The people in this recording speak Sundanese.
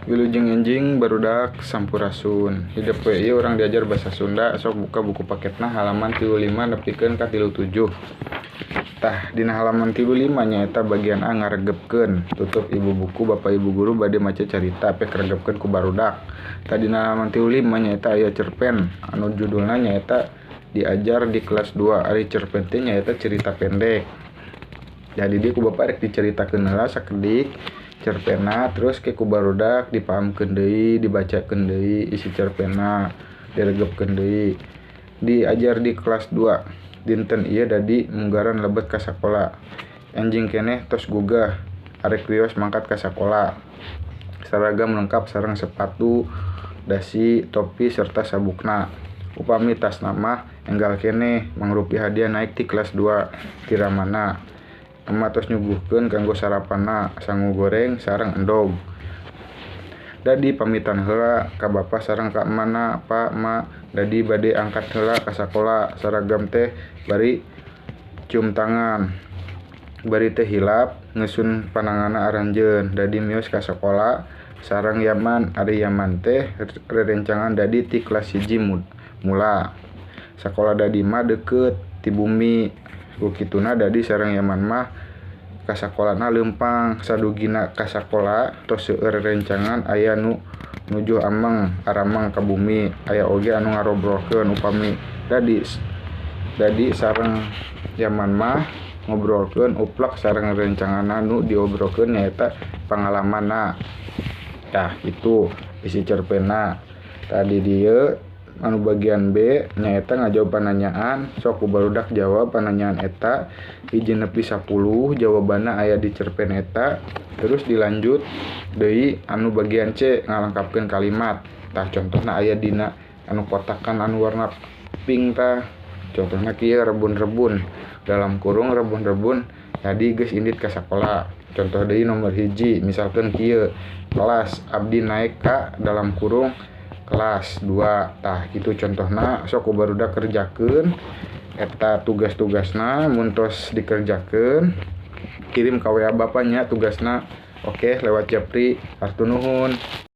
Wilujeng enjing barudak sampurasun. Hidup we ieu urang diajar bahasa Sunda. Sok buka buku paketna halaman 35 nepikeun ka 37. Tah dina halaman 35 nyaeta bagian A ngaregepkeun. Tutup ibu buku bapak ibu guru bade maca carita pe karegepkeun ku barudak. Tah dina halaman 35 nyaeta aya cerpen anu judulna nyaeta diajar di kelas 2. Ari cerpen teh nyaeta cerita pendek. Jadi dia ku bapak rek diceritakeun heula sakedik cerpena, terus ke ku barudak dipahamkeun deui, dibacakeun deui isi cerpena, diregepkeun deui. Diajar di kelas 2. Dinten ieu dadi munggaran lebet ka sakola. Enjing keneh tos gugah arek wios mangkat ka sakola. Seragam lengkap sareng sepatu, dasi, topi serta sabukna. Upami tasna mah enggal keneh mangrupi hadiah naik ti kelas 2 ti Ramana. Emak tos nyuguhkeun kanggo sarapanna sangu goreng sareng endog. Dadi pamitan heula ka bapa sareng ka emana, Pak, Ma. Dadi bade angkat heula ka sakola. Saragam teh bari cium tangan. Bari teh hilap ngeusun pananganna aranjeun. Dadi miyos ka sakola sareng Yaman. Ari Yaman teh rerencangan dadi ti kelas 1 mula. Sakola dadi mah deukeut ti bumi. Ku kituna dadi sareng Yaman mah ka sakolana leumpang. Sadugina ka sakola tos seueur rencangan aya nu nuju aramang ka bumi. Aya oge anu ngarobrolkeun upami dadi sareng Yaman mah ngobrolkeun uplek sareng rencanganna nu diobrolkeun nyaeta pangalamanna. Tah itu isi cerpenna. Tadi dieu anu bagian B nyaeta ngajawab pananyaan. Sok ku barudak jawab pananyaan eta hiji nepi 10 jawabanna aya di cerpen eta. Terus dilanjut deui anu bagian C ngalengkapkeun kalimat. Tah contohna aya dina anu kotakan anu warna pink tah. Contohna kieu rebun-rebun dalam kurung rebun-rebun jadi geus indit ka sakola. Contoh deui nomor hiji misalkeun kieu kelas abdi naik ka dalam kurung kelas 2. Tah kitu contohna. Sok ku barudak kerjakeun eta tugas-tugasna. Mun tos dikerjakeun kirim ka WA bapanya tugasna. Oke lewat Japri. Hartu nuhun.